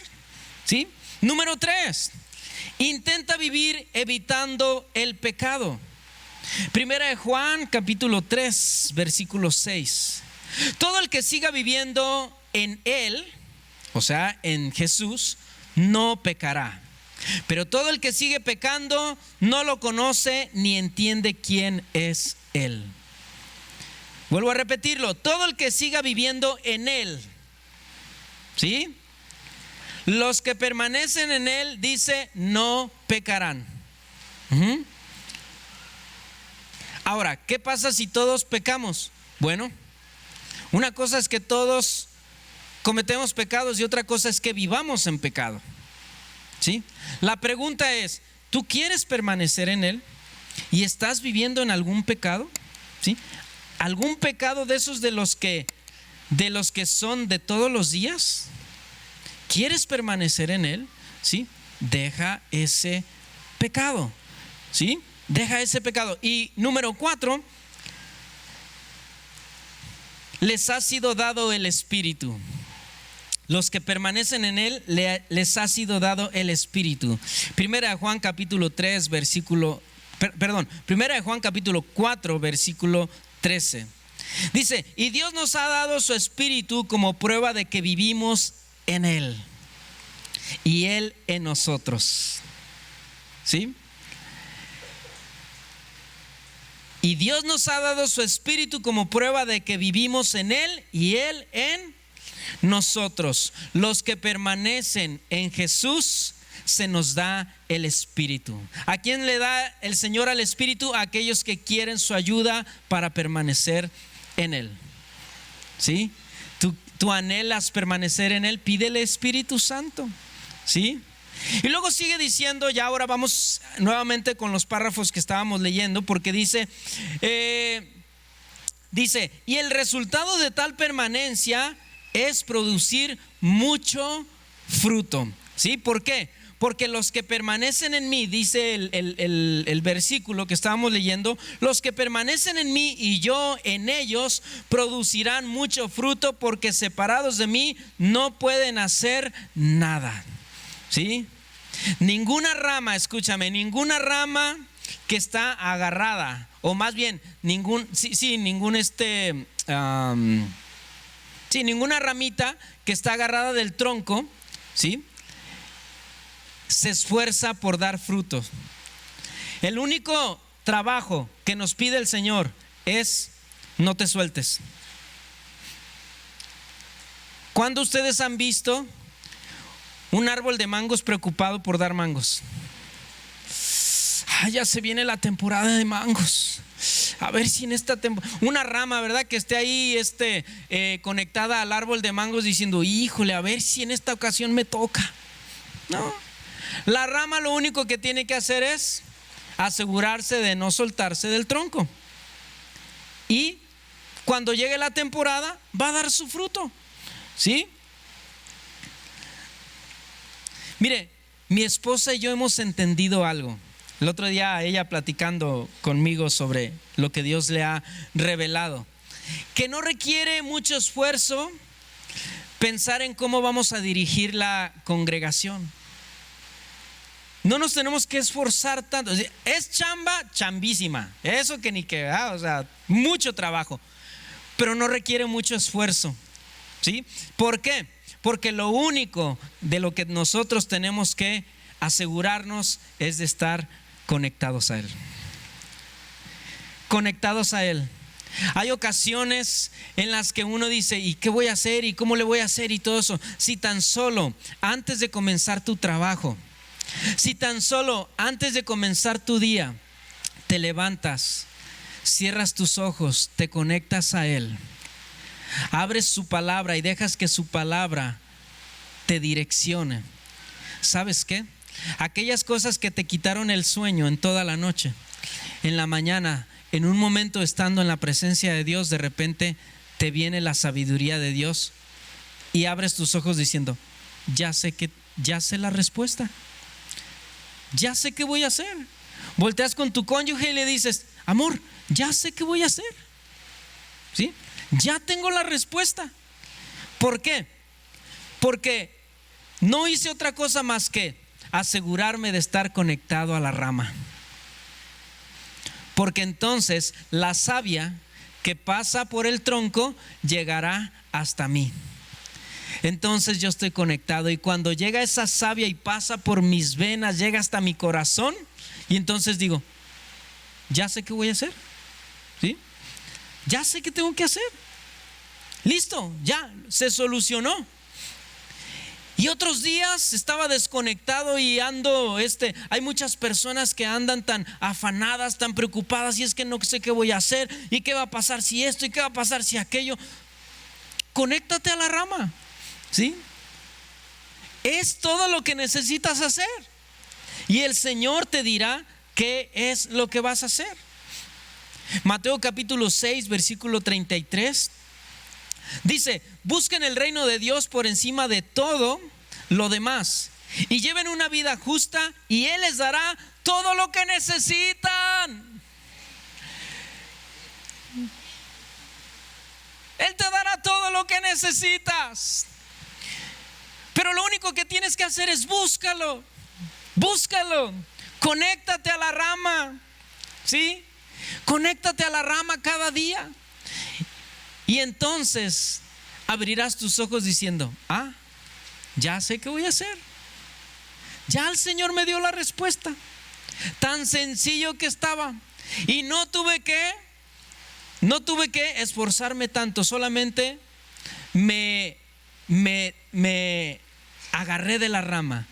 [SPEAKER 1] ¿Sí? Número 3, intenta vivir evitando el pecado. 1 de Juan capítulo 3 versículo 6. Todo el que siga viviendo en Él, o sea, en Jesús, no pecará. Pero todo el que sigue pecando no lo conoce ni entiende quién es Él. Vuelvo a repetirlo, todo el que siga viviendo en Él, ¿sí? Los que permanecen en Él, dice, no pecarán. Ahora, ¿qué pasa si todos pecamos? Bueno, Una cosa es que todos cometemos pecados y otra cosa es que vivamos en pecado. ¿Sí? La pregunta es, ¿tú quieres permanecer en él? ¿Y estás viviendo en algún pecado? ¿Sí? ¿Algún pecado de esos de los que son de todos los días? ¿Quieres permanecer en él? ¿Sí? Deja ese pecado. ¿Sí? Deja ese pecado. Y número 4, les ha sido dado el Espíritu. Los que permanecen en él, les ha sido dado el Espíritu. Primera de Juan capítulo 4, versículo 13. Dice, y Dios nos ha dado su Espíritu como prueba de que vivimos en él y él en nosotros. ¿Sí? Y Dios nos ha dado su Espíritu como prueba de que vivimos en él y él en nosotros. Los que permanecen en Jesús, se nos da el Espíritu. ¿A quién le da el Señor al Espíritu? A aquellos que quieren su ayuda para permanecer en él. ¿Sí? Tú anhelas permanecer en él, pídele Espíritu Santo. ¿Sí? Y luego sigue diciendo, ya ahora vamos nuevamente con los párrafos que estábamos leyendo, porque dice, y el resultado de tal permanencia es producir mucho fruto. ¿Sí? ¿Por qué? Porque los que permanecen en mí, dice el versículo que estábamos leyendo, los que permanecen en mí y yo en ellos producirán mucho fruto, porque separados de mí no pueden hacer nada. ¿Sí? Ninguna rama, escúchame, ninguna rama que está agarrada, o más bien ninguna ramita que está agarrada del tronco, ¿sí?, se esfuerza por dar frutos. El único trabajo que nos pide el Señor es: no te sueltes. ¿Cuándo ustedes han visto un árbol de mangos preocupado por dar mangos? Ya se viene la temporada de mangos. A ver si en esta temporada, una rama, ¿verdad?, que esté ahí conectada al árbol de mangos diciendo: híjole, a ver si en esta ocasión me toca. No, la rama lo único que tiene que hacer es asegurarse de no soltarse del tronco, y cuando llegue la temporada va a dar su fruto. ¿Sí? Mire, mi esposa y yo hemos entendido algo. El otro día ella platicando conmigo sobre lo que Dios le ha revelado, que no requiere mucho esfuerzo pensar en cómo vamos a dirigir la congregación. No nos tenemos que esforzar tanto. Es chambísima, eso que ni que, o sea, mucho trabajo, pero no requiere mucho esfuerzo. ¿Sí? ¿Por qué? Porque lo único de lo que nosotros tenemos que asegurarnos es de estar conectados a Él. Conectados a Él. Hay ocasiones en las que uno dice: ¿y qué voy a hacer? ¿Y cómo le voy a hacer? Y todo eso. Si tan solo antes de comenzar tu trabajo, si tan solo antes de comenzar tu día, te levantas, cierras tus ojos, te conectas a Él, abres su palabra y dejas que su palabra te direccione. ¿Sabes qué? Aquellas cosas que te quitaron el sueño en toda la noche, en la mañana, en un momento estando en la presencia de Dios, de repente te viene la sabiduría de Dios y abres tus ojos diciendo: ya sé la respuesta, ya sé qué voy a hacer. Volteas con tu cónyuge y le dices: amor, ya sé qué voy a hacer. ¿Sí? Ya tengo la respuesta. ¿Por qué? Porque no hice otra cosa más que asegurarme de estar conectado a la rama. Porque entonces la savia que pasa por el tronco llegará hasta mí. Entonces yo estoy conectado, y cuando llega esa savia y pasa por mis venas, llega hasta mi corazón, y entonces digo: ya sé qué voy a hacer. ¿Sí? Ya sé qué tengo que hacer. Listo, ya se solucionó. Y otros días estaba desconectado y hay muchas personas que andan tan afanadas, tan preocupadas, y es que no sé qué voy a hacer, y qué va a pasar si esto, y qué va a pasar si aquello. conéctate a la rama, ¿sí? Es todo lo que necesitas hacer. Y el Señor te dirá qué es lo que vas a hacer. Mateo capítulo 6, versículo 33. Dice: busquen el reino de Dios por encima de todo lo demás y lleven una vida justa y Él les dará todo lo que necesitan. Él te dará todo lo que necesitas. Pero lo único que tienes que hacer es búscalo. Búscalo. Conéctate a la rama, ¿sí? Conéctate a la rama cada día. Y entonces abrirás tus ojos diciendo: ya sé qué voy a hacer. Ya el Señor me dio la respuesta. Tan sencillo que estaba. Y no tuve que esforzarme tanto. Solamente me agarré de la rama.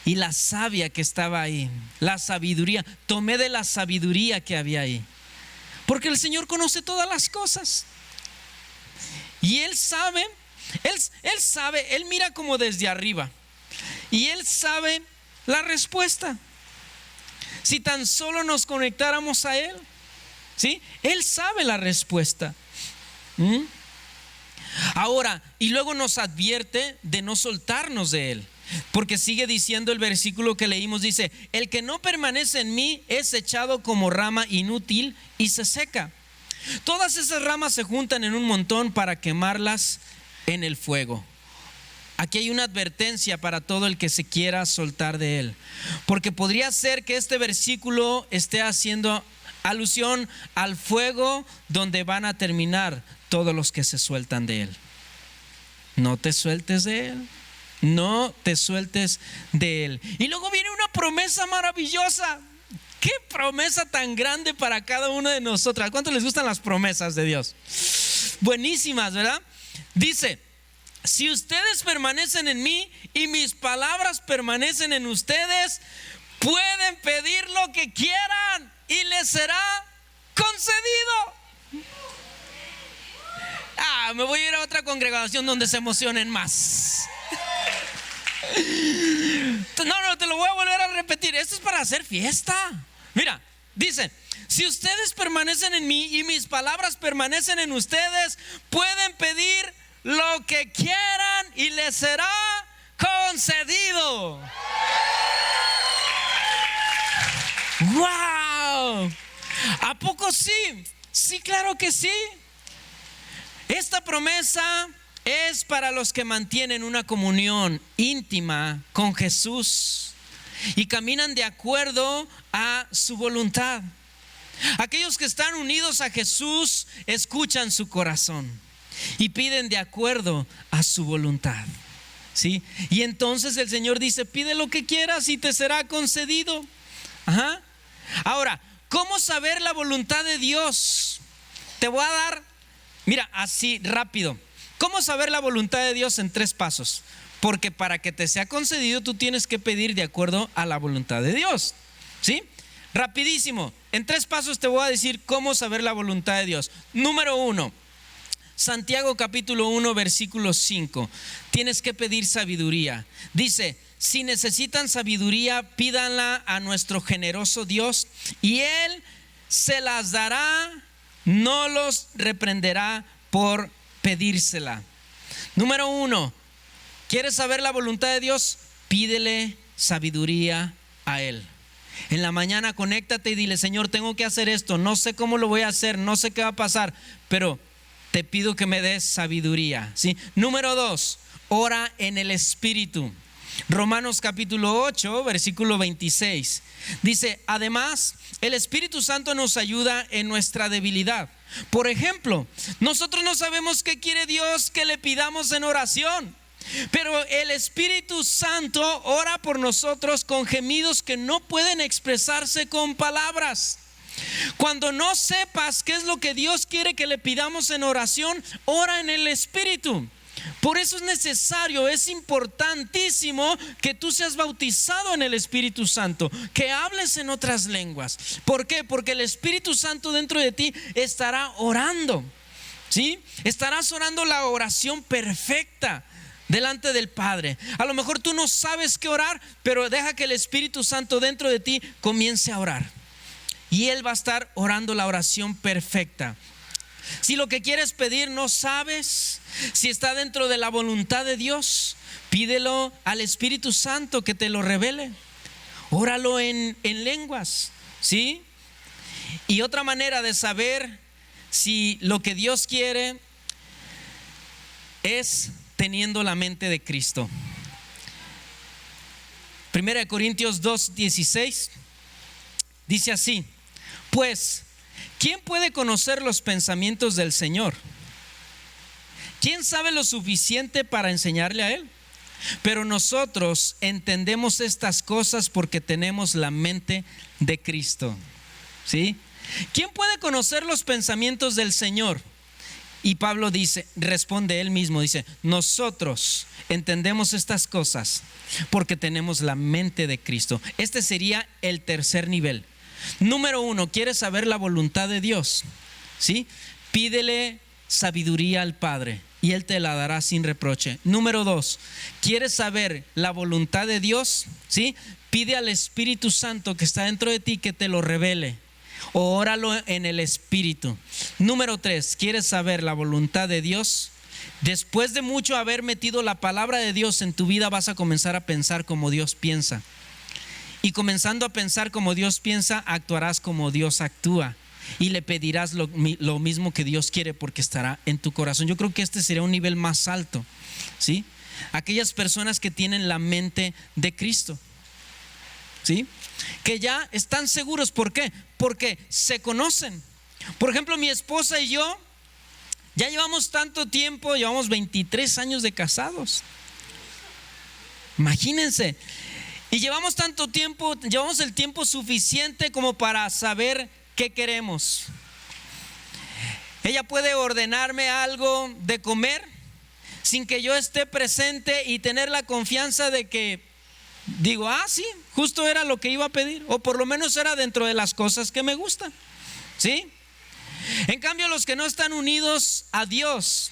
[SPEAKER 1] Y la savia que estaba ahí, la sabiduría, tomé de la sabiduría que había ahí. Porque el Señor conoce todas las cosas. Y Él sabe, Él mira como desde arriba. Y Él sabe la respuesta. Si tan solo nos conectáramos a Él, ¿sí? Él sabe la respuesta. Ahora, y luego nos advierte de no soltarnos de Él. Porque sigue diciendo el versículo que leímos, dice: el que no permanece en mí es echado como rama inútil y se seca. Todas esas ramas se juntan en un montón para quemarlas en el fuego. Aquí hay una advertencia para todo el que se quiera soltar de Él. Porque podría ser que este versículo esté haciendo alusión al fuego donde van a terminar todos los que se sueltan de Él. No te sueltes de Él. No te sueltes de Él. Y luego viene una promesa maravillosa. Qué promesa tan grande para cada uno de nosotros. ¿A cuánto les gustan las promesas de Dios? Buenísimas, ¿verdad? Dice: si ustedes permanecen en mí y mis palabras permanecen en ustedes, pueden pedir lo que quieran y les será concedido. Me voy a ir a otra congregación donde se emocionen más. No, te lo voy a volver a repetir. Esto es para hacer fiesta. Mira, dice: si ustedes permanecen en mí y mis palabras permanecen en ustedes, pueden pedir lo que quieran y les será concedido. ¡Wow! ¿A poco sí? Sí, claro que sí. Esta promesa es para los que mantienen una comunión íntima con Jesús y caminan de acuerdo a su voluntad. Aquellos que están unidos a Jesús escuchan su corazón y piden de acuerdo a su voluntad, ¿sí? Y entonces el Señor dice: pide lo que quieras y te será concedido. Ahora, ¿cómo saber la voluntad de Dios? Te voy a dar, mira, así rápido. ¿Cómo saber la voluntad de Dios? En 3 pasos. Porque para que te sea concedido, tú tienes que pedir de acuerdo a la voluntad de Dios, ¿sí? Rapidísimo. En 3 pasos te voy a decir cómo saber la voluntad de Dios. Número 1, Santiago capítulo 1, versículo 5. Tienes que pedir sabiduría. Dice: si necesitan sabiduría, pídanla a nuestro generoso Dios y Él se las dará, no los reprenderá por pedírsela. Número 1, ¿quieres saber la voluntad de Dios? Pídele sabiduría a Él. En la mañana conéctate y dile: Señor, tengo que hacer esto, no sé cómo lo voy a hacer, no sé qué va a pasar, pero te pido que me des sabiduría, ¿sí? Número 2, ora en el Espíritu. Romanos capítulo 8, versículo 26. Dice: además, el Espíritu Santo nos ayuda en nuestra debilidad. Por ejemplo, nosotros no sabemos qué quiere Dios que le pidamos en oración, pero el Espíritu Santo ora por nosotros con gemidos que no pueden expresarse con palabras. Cuando no sepas qué es lo que Dios quiere que le pidamos en oración, ora en el Espíritu. Por eso es necesario, es importantísimo que tú seas bautizado en el Espíritu Santo, que hables en otras lenguas. ¿Por qué? Porque el Espíritu Santo dentro de ti estará orando. ¿sí? Estarás orando la oración perfecta delante del Padre. A lo mejor tú no sabes qué orar, pero deja que el Espíritu Santo dentro de ti comience a orar. Y Él va a estar orando la oración perfecta. Si lo que quieres pedir no sabes, si está dentro de la voluntad de Dios, pídelo al Espíritu Santo que te lo revele. Óralo en lenguas, ¿sí? Y otra manera de saber si lo que Dios quiere es teniendo la mente de Cristo. 1 Corintios 2:16 dice así: pues, ¿quién puede conocer los pensamientos del Señor? ¿Quién sabe lo suficiente para enseñarle a Él? Pero nosotros entendemos estas cosas porque tenemos la mente de Cristo, ¿sí? ¿Quién puede conocer los pensamientos del Señor? Y Pablo dice, responde él mismo, dice: nosotros entendemos estas cosas porque tenemos la mente de Cristo. Este sería el tercer nivel. Número 1, ¿quieres saber la voluntad de Dios? ¿Sí? Pídele sabiduría al Padre y Él te la dará sin reproche. Número 2, ¿quieres saber la voluntad de Dios? ¿Sí? Pide al Espíritu Santo que está dentro de ti que te lo revele. O óralo en el Espíritu. Número 3, ¿quieres saber la voluntad de Dios? Después de mucho haber metido la palabra de Dios en tu vida, vas a comenzar a pensar como Dios piensa. Y comenzando a pensar como Dios piensa, actuarás como Dios actúa. Y le pedirás lo mismo que Dios quiere, porque estará en tu corazón. Yo creo que este sería un nivel más alto, ¿sí? Aquellas personas que tienen la mente de Cristo, ¿sí? Que ya están seguros. ¿Por qué? Porque se conocen. Por ejemplo, mi esposa y yo ya llevamos tanto tiempo, llevamos 23 años de casados. Imagínense. Y llevamos tanto tiempo, llevamos el tiempo suficiente como para saber qué queremos. Ella puede ordenarme algo de comer sin que yo esté presente y tener la confianza de que digo, sí, justo era lo que iba a pedir, o por lo menos era dentro de las cosas que me gustan, ¿sí? En cambio, los que no están unidos a Dios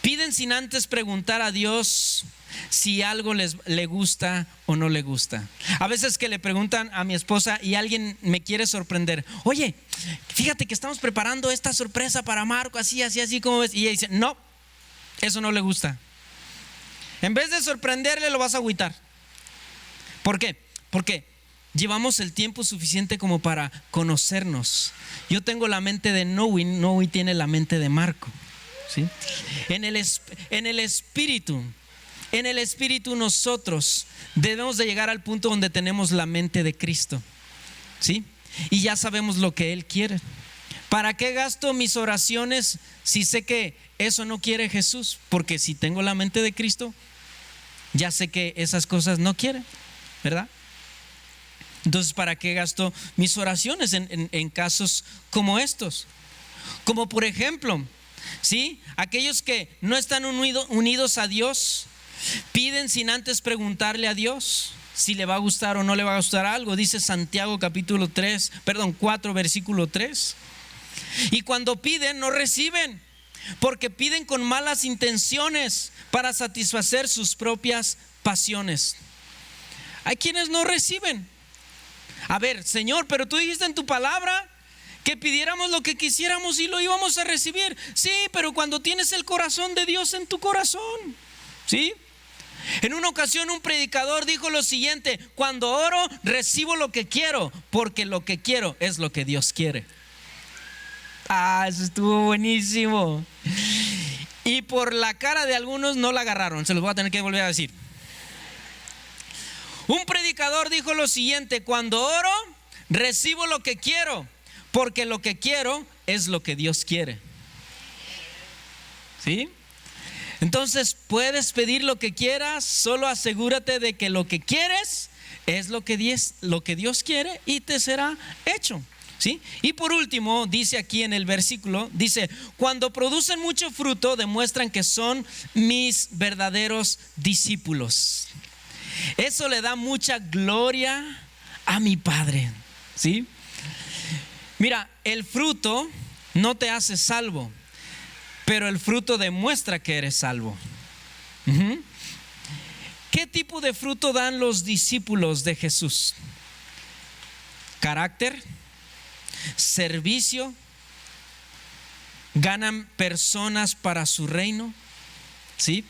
[SPEAKER 1] piden sin antes preguntar a Dios si algo le gusta o no le gusta. A veces que le preguntan a mi esposa y alguien me quiere sorprender: oye, fíjate que estamos preparando esta sorpresa para Marco, así, ¿cómo ves? Y ella dice: no, eso no le gusta. En vez de sorprenderle, lo vas a agüitar. ¿Por qué? Porque llevamos el tiempo suficiente como para conocernos. Yo tengo la mente de Noé tiene la mente de Marco, ¿sí? En el espíritu nosotros debemos de llegar al punto donde tenemos la mente de Cristo, ¿sí? Y ya sabemos lo que Él quiere. ¿Para qué gasto mis oraciones si sé que eso no quiere Jesús? Porque si tengo la mente de Cristo, ya sé que esas cosas no quiere, ¿verdad? Entonces, ¿para qué gasto mis oraciones en casos como estos? Como por ejemplo, ¿sí? Aquellos que no están unidos a Dios piden sin antes preguntarle a Dios si le va a gustar o no le va a gustar algo. Dice Santiago capítulo 4 versículo 3. Y cuando piden, no reciben, porque piden con malas intenciones para satisfacer sus propias pasiones. Hay quienes no reciben. A ver, Señor, pero tú dijiste en tu palabra que pidiéramos lo que quisiéramos y lo íbamos a recibir. Sí, pero cuando tienes el corazón de Dios en tu corazón, ¿sí? En una ocasión un predicador dijo lo siguiente: cuando oro, recibo lo que quiero, porque lo que quiero es lo que Dios quiere. Eso estuvo buenísimo. Y por la cara de algunos no la agarraron. Se los voy a tener que volver a decir. Un predicador dijo lo siguiente: cuando oro, recibo lo que quiero, porque lo que quiero es lo que Dios quiere. ¿Sí? Entonces puedes pedir lo que quieras, solo asegúrate de que lo que quieres es lo que Dios quiere y te será hecho, ¿sí? Y por último, dice aquí en el versículo, dice: cuando producen mucho fruto, demuestran que son mis verdaderos discípulos. Eso le da mucha gloria a mi Padre, ¿sí? Mira, el fruto no te hace salvo, pero el fruto demuestra que eres salvo. ¿Qué tipo de fruto dan los discípulos de Jesús? Carácter, servicio, ganan personas para su reino, ¿sí?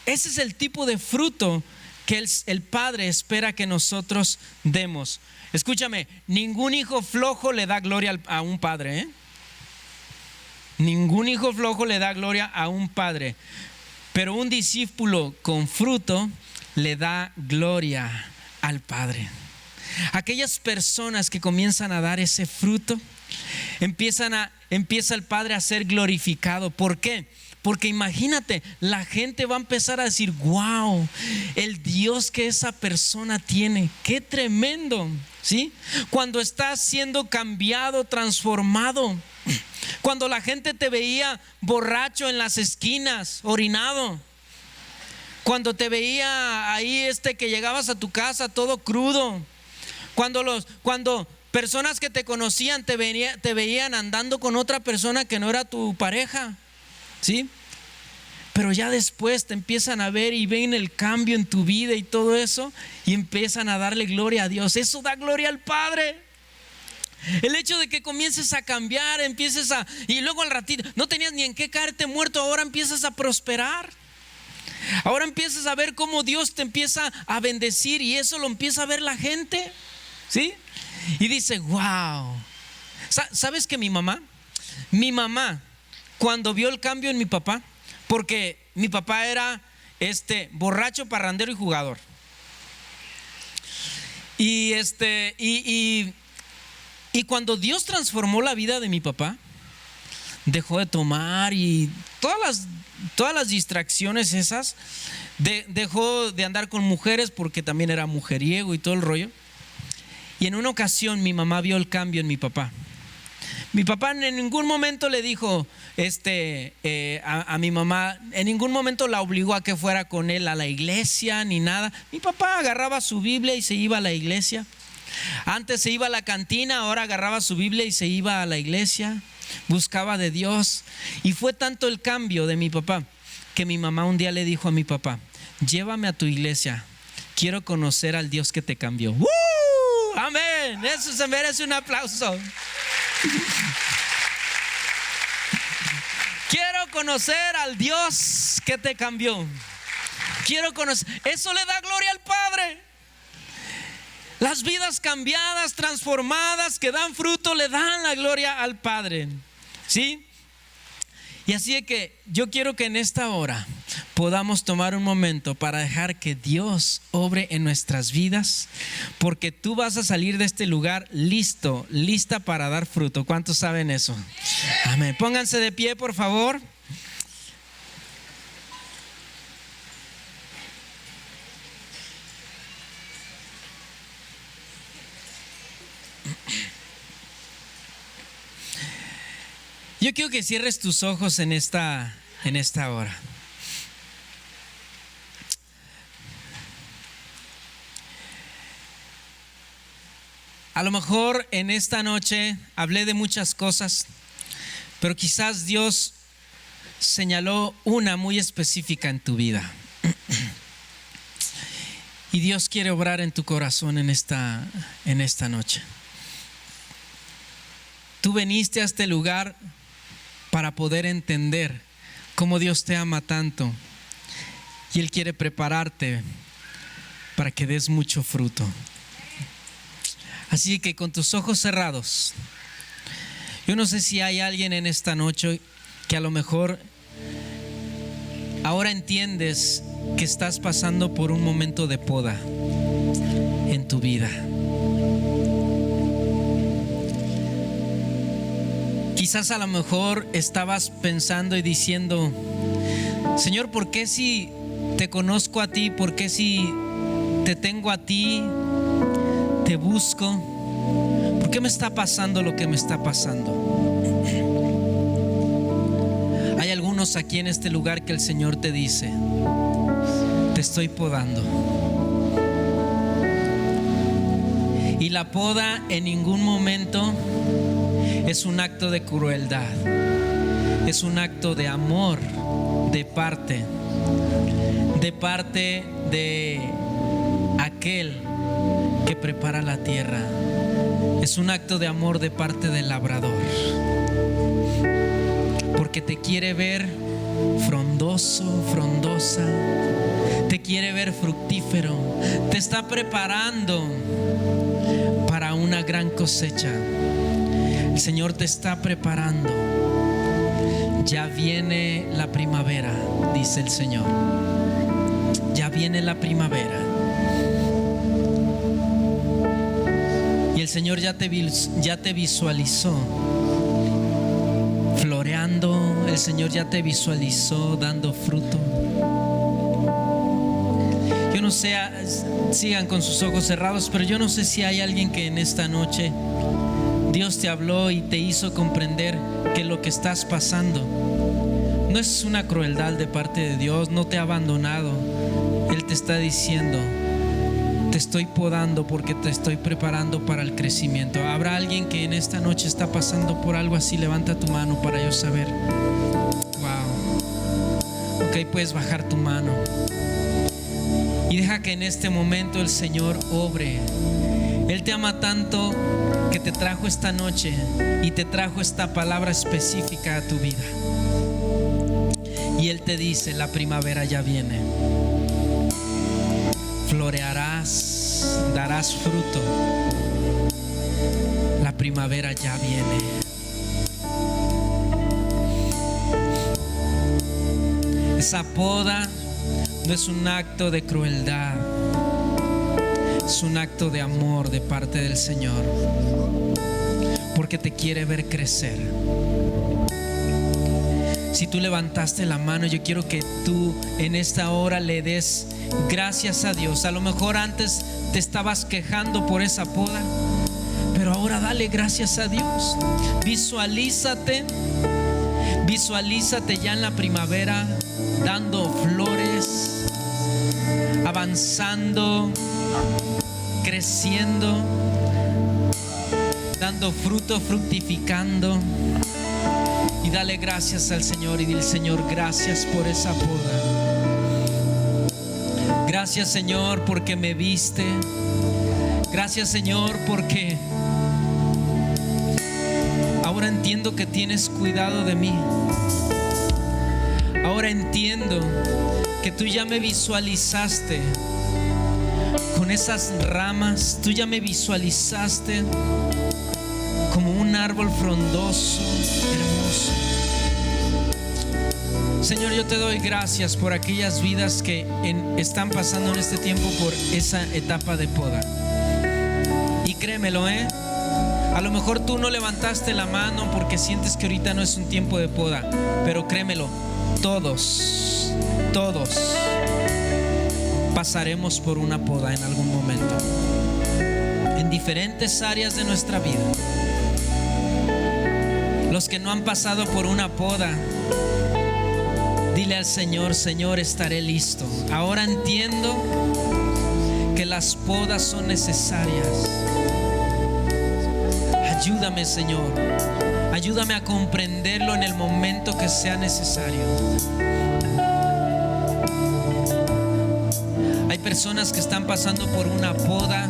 [SPEAKER 1] Ese es el tipo de fruto que el Padre espera que nosotros demos. Escúchame, ningún hijo flojo le da gloria a un padre, ¿eh? Ningún hijo flojo le da gloria a un padre, pero un discípulo con fruto le da gloria al Padre. Aquellas personas que comienzan a dar ese fruto, empieza el Padre a ser glorificado. ¿Por qué? Porque imagínate, la gente va a empezar a decir: wow, el Dios que esa persona tiene, qué tremendo, ¿sí? Cuando estás siendo cambiado, transformado, cuando la gente te veía borracho en las esquinas, orinado, cuando te veía ahí que llegabas a tu casa todo crudo, cuando personas que te conocían te veían andando con otra persona que no era tu pareja, ¿sí? Pero ya después te empiezan a ver y ven el cambio en tu vida y todo eso, y empiezan a darle gloria a Dios. Eso da gloria al Padre. El hecho de que comiences a cambiar, y luego al ratito no tenías ni en qué caerte muerto, ahora empiezas a prosperar. Ahora empiezas a ver cómo Dios te empieza a bendecir, y eso lo empieza a ver la gente, ¿sí? Y dice: wow. ¿Sabes que mi mamá, cuando vio el cambio en mi papá, porque mi papá era borracho, parrandero y jugador, y cuando Dios transformó la vida de mi papá, dejó de tomar y todas las distracciones esas, dejó de andar con mujeres porque también era mujeriego y todo el rollo. Y en una ocasión mi mamá vio el cambio en mi papá. Mi papá en ningún momento le dijo a mi mamá, en ningún momento la obligó a que fuera con él a la iglesia ni nada. Mi papá agarraba su Biblia y se iba a la iglesia. Antes se iba a la cantina, ahora agarraba su Biblia y se iba a la iglesia, buscaba de Dios. Y fue tanto el cambio de mi papá que mi mamá un día le dijo a mi papá: llévame a tu iglesia, quiero conocer al Dios que te cambió. ¡Woo! Amén. Eso se merece un aplauso. Quiero conocer al Dios que te cambió. Quiero conocer. Eso le da gloria al Padre. Las vidas cambiadas, transformadas, que dan fruto, le dan la gloria al Padre, ¿sí? Y así es que yo quiero que en esta hora podamos tomar un momento para dejar que Dios obre en nuestras vidas, porque tú vas a salir de este lugar lista para dar fruto. ¿Cuántos saben eso? Amén. Pónganse de pie, por favor. Yo quiero que cierres tus ojos en esta hora. A lo mejor en esta noche hablé de muchas cosas, pero quizás Dios señaló una muy específica en tu vida. Y Dios quiere obrar en tu corazón en esta noche. Tú viniste a este lugar para poder entender cómo Dios te ama tanto, y Él quiere prepararte para que des mucho fruto. Así que con tus ojos cerrados, yo no sé si hay alguien en esta noche que a lo mejor ahora entiendes que estás pasando por un momento de poda en tu vida. Quizás a lo mejor estabas pensando y diciendo: Señor, ¿por qué si te conozco a ti? ¿Por qué si te tengo a ti? ¿Te busco? ¿Por qué me está pasando lo que me está pasando? Hay algunos aquí en este lugar que el Señor te dice: te estoy podando. Y la poda en ningún momento es un acto de crueldad. es un acto de amor de parte de aquel que prepara la tierra. Es un acto de amor de parte del labrador, porque te quiere ver frondoso, frondosa, te quiere ver fructífero, te está preparando para una gran cosecha. El Señor te está preparando. Ya viene la primavera, dice el Señor. Ya viene la primavera. Y el Señor ya te visualizó floreando. El Señor ya te visualizó dando fruto. Yo no sé, sigan con sus ojos cerrados, pero yo no sé si hay alguien que en esta noche Dios te habló y te hizo comprender que lo que estás pasando no es una crueldad de parte de Dios, no te ha abandonado. Él te está diciendo: te estoy podando porque te estoy preparando para el crecimiento. ¿Habrá alguien que en esta noche está pasando por algo así? Levanta tu mano para yo saber. Wow. Ok, puedes bajar tu mano y deja que en este momento el Señor obre. Él te ama tanto que te trajo esta noche y te trajo esta palabra específica a tu vida. Y Él te dice: la primavera ya viene. Florearás, darás fruto. La primavera ya viene. Esa poda no es un acto de crueldad, es un acto de amor de parte del Señor, porque te quiere ver crecer. Si tú levantaste la mano, yo quiero que tú en esta hora le des gracias a Dios. A lo mejor antes te estabas quejando por esa poda, pero ahora dale gracias a Dios. Visualízate ya en la primavera, dando flores, avanzando, creciendo, dando fruto, fructificando. Y dale gracias al Señor y dile: Señor, gracias por esa poda. Gracias, Señor, porque me viste. Gracias, Señor, porque ahora entiendo que tienes cuidado de mí. Ahora entiendo que tú ya me visualizaste con esas ramas. Tú ya me visualizaste como un árbol frondoso, hermoso. Señor, yo te doy gracias por aquellas vidas que están pasando en este tiempo por esa etapa de poda. Y créemelo, a lo mejor tú no levantaste la mano porque sientes que ahorita no es un tiempo de poda, pero créemelo, todos pasaremos por una poda en algún momento, en diferentes áreas de nuestra vida. Los que no han pasado por una poda, dile al Señor: Señor, estaré listo. Ahora entiendo que las podas son necesarias. Ayúdame, Señor. Ayúdame a comprenderlo en el momento que sea necesario. Hay personas que están pasando por una poda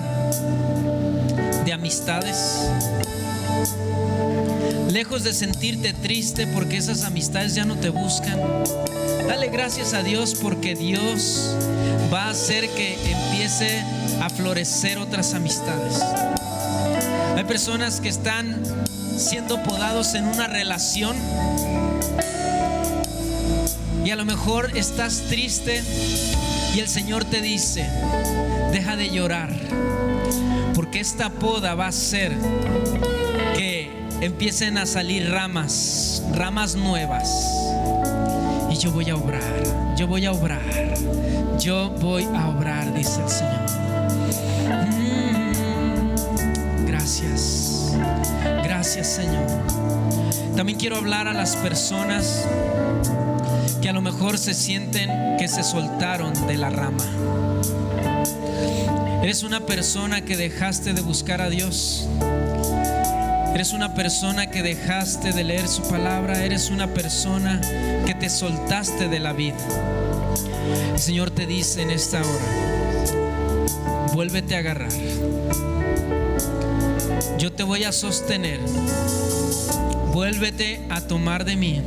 [SPEAKER 1] de amistades. Lejos de sentirte triste porque esas amistades ya no te buscan, dale gracias a Dios, porque Dios va a hacer que empiece a florecer otras amistades. Hay personas que están siendo podados en una relación y a lo mejor estás triste y el Señor te dice: deja de llorar, porque esta poda va a hacer que empiecen a salir ramas nuevas. Y yo voy a obrar, dice el Señor. Gracias, Señor. También quiero hablar a las personas que a lo mejor se sienten que se soltaron de la rama. Eres una persona que dejaste de buscar a Dios. Eres una persona que dejaste de leer su palabra. Eres una persona que te soltaste de la vida. El Señor te dice en esta hora: vuélvete a agarrar. Yo te voy a sostener. Vuélvete a tomar de mí.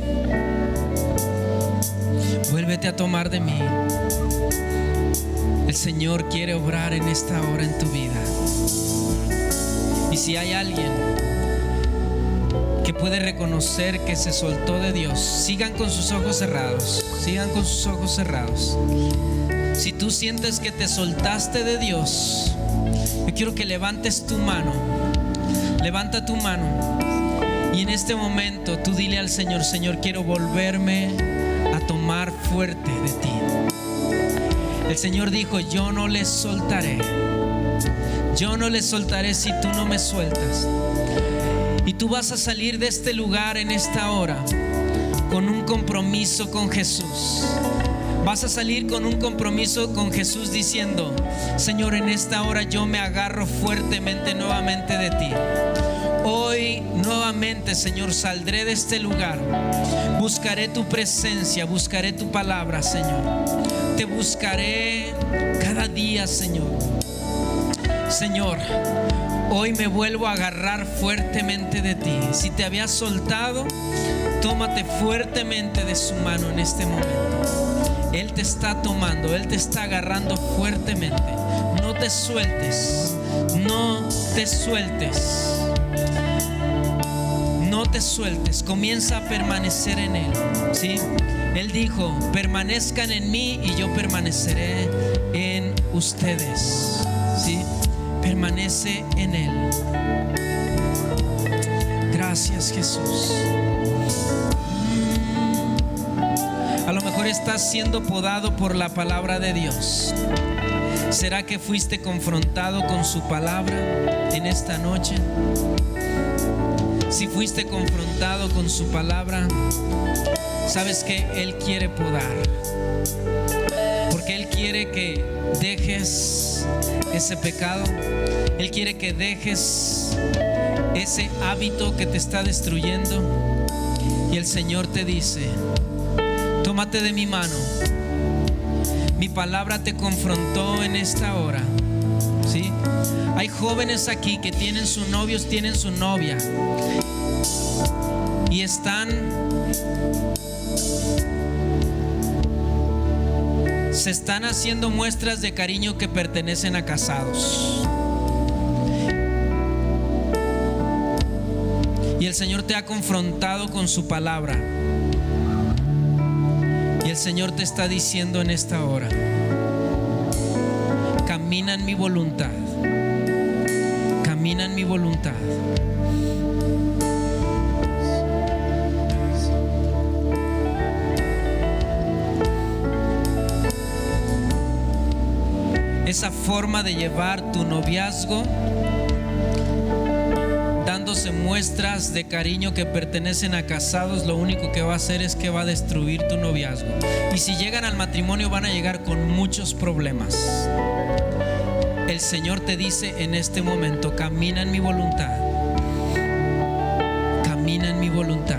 [SPEAKER 1] Vuélvete a tomar de mí. El Señor quiere obrar en esta hora en tu vida. Y si hay alguien que puede reconocer que se soltó de Dios, sigan con sus ojos cerrados. Sigan con sus ojos cerrados. Si tú sientes que te soltaste de Dios, yo quiero que levantes tu mano. Levanta tu mano. Y en este momento tú dile al Señor: Señor, quiero volverme a tomar fuerte de ti. El Señor dijo: yo no les soltaré. Yo no les soltaré si tú no me sueltas. Y tú vas a salir de este lugar en esta hora con un compromiso con Jesús. Vas a salir con un compromiso con Jesús diciendo: Señor, en esta hora yo me agarro fuertemente nuevamente de ti. Hoy nuevamente, Señor, saldré de este lugar. Buscaré tu presencia, buscaré tu palabra, Señor. Te buscaré cada día, Señor. Señor, hoy me vuelvo a agarrar fuertemente de ti. Si te habías soltado, tómate fuertemente de su mano en este momento. Él te está tomando, Él te está agarrando fuertemente. No te sueltes, no te sueltes. No te sueltes, comienza a permanecer en Él, ¿sí? Él dijo: permanezcan en mí y yo permaneceré en ustedes, ¿sí? Permanece en Él. Gracias, Jesús. A lo mejor estás siendo podado por la palabra de Dios. ¿Será que fuiste confrontado con su palabra en esta noche? Si fuiste confrontado con su palabra, sabes que Él quiere podar, porque Él quiere que dejes ese pecado. Él quiere que dejes ese hábito que te está destruyendo. Y el Señor te dice: tómate de mi mano. Mi palabra te confrontó en esta hora, ¿sí? Hay jóvenes aquí que tienen sus novios, tienen su novia, y se están haciendo muestras de cariño que pertenecen a casados. Y el Señor te ha confrontado con su palabra. Y el Señor te está diciendo en esta hora: camina en mi voluntad. Camina en mi voluntad. Esa forma de llevar tu noviazgo, dándose muestras de cariño que pertenecen a casados, lo único que va a hacer es que va a destruir tu noviazgo. Y si llegan al matrimonio, van a llegar con muchos problemas. El Señor te dice en este momento: camina en mi voluntad. Camina en mi voluntad.